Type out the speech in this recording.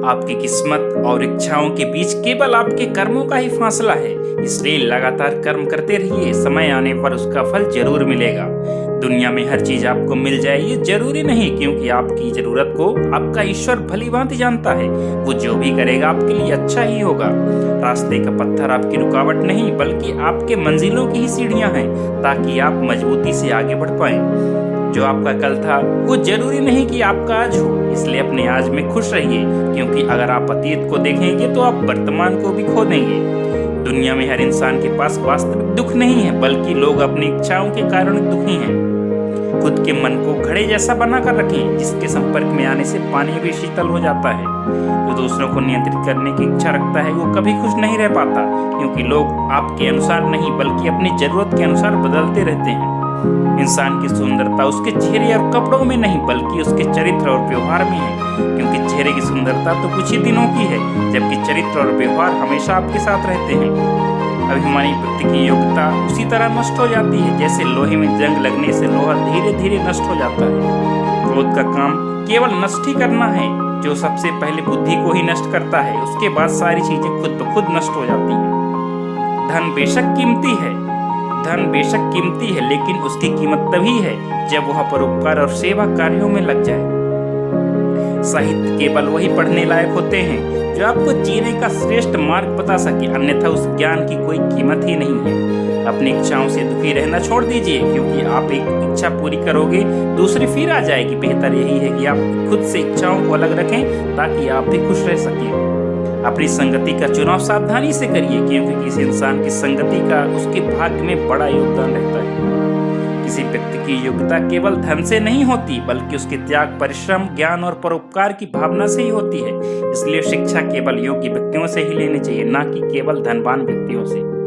आपकी किस्मत और इच्छाओं के बीच केवल आपके कर्मों का ही फासला है। इसलिए लगातार कर्म करते रहिए, समय आने पर उसका फल जरूर मिलेगा। दुनिया में हर चीज आपको मिल जाए ये जरूरी नहीं, क्योंकि आपकी जरूरत को आपका ईश्वर भली भांति जानता है। वो जो भी करेगा आपके लिए अच्छा ही होगा। रास्ते का पत्थर आपकी रुकावट नहीं, बल्कि आपके मंजिलों की ही सीढ़ियां हैं, ताकि आप मजबूती से आगे बढ़ पाएं। जो आपका कल था वो जरूरी नहीं कि आपका आज हो, इसलिए अपने आज में खुश रहिए, क्योंकि अगर आप अतीत को देखेंगे तो आप वर्तमान को भी खो देंगे। दुनिया में हर इंसान के पास वास्तविक दुख नहीं है, बल्कि लोग अपनी इच्छाओं के कारण दुखी हैं। खुद के मन को घड़े जैसा बना कर रखें, जिसके संपर्क में आने से पानी भी शीतल हो जाता है। जो दूसरों को नियंत्रित करने की इच्छा रखता है वो कभी खुश नहीं रह पाता, क्योंकि लोग आपके अनुसार नहीं बल्कि अपनी जरूरत के अनुसार बदलते रहते हैं। इंसान की सुंदरता उसके चेहरे और कपड़ों में नहीं, बल्कि उसके चरित्र और व्यवहार में है। क्योंकि चेहरे की सुंदरता तो कुछ ही दिनों की है, जबकि चरित्र और व्यवहार हमेशा आपके साथ रहते हैं। अभिमानी व्यक्ति की योग्यता उसी तरह नष्ट हो जाती है, जैसे लोहे में जंग लगने से लोहा धीरे धीरे नष्ट हो जाता है। क्रोध का काम केवल नष्ट ही करना है, जो सबसे पहले बुद्धि को ही नष्ट करता है। उसके बाद सारी चीजें खुद ब खुद नष्ट हो जाती हैं। धन बेशक कीमती है, लेकिन उसकी कीमत तभी है जब वह परोपकार और सेवा कार्यों में लग जाए। साहित्य केवल वही पढ़ने लायक होते हैं जो आपको जीने का श्रेष्ठ मार्ग बता सके, अन्यथा उस ज्ञान की कोई कीमत ही नहीं है। अपनी इच्छाओं से दुखी रहना छोड़ दीजिए, क्योंकि आप एक इच्छा पूरी करोगे दूसरी फिर आ जाएगी। बेहतर यही है कि आप खुद से इच्छाओं को अलग रखें, ताकि आप भी खुश रह सकें। अपनी संगति का चुनाव सावधानी से करिए, क्योंकि किसी इंसान की संगति का उसके भाग्य में बड़ा योगदान रहता है। किसी व्यक्ति की योग्यता केवल धन से नहीं होती, बल्कि उसके त्याग, परिश्रम, ज्ञान और परोपकार की भावना से ही होती है। इसलिए शिक्षा केवल योग्य व्यक्तियों से ही लेनी चाहिए, ना कि केवल धनवान व्यक्तियों से।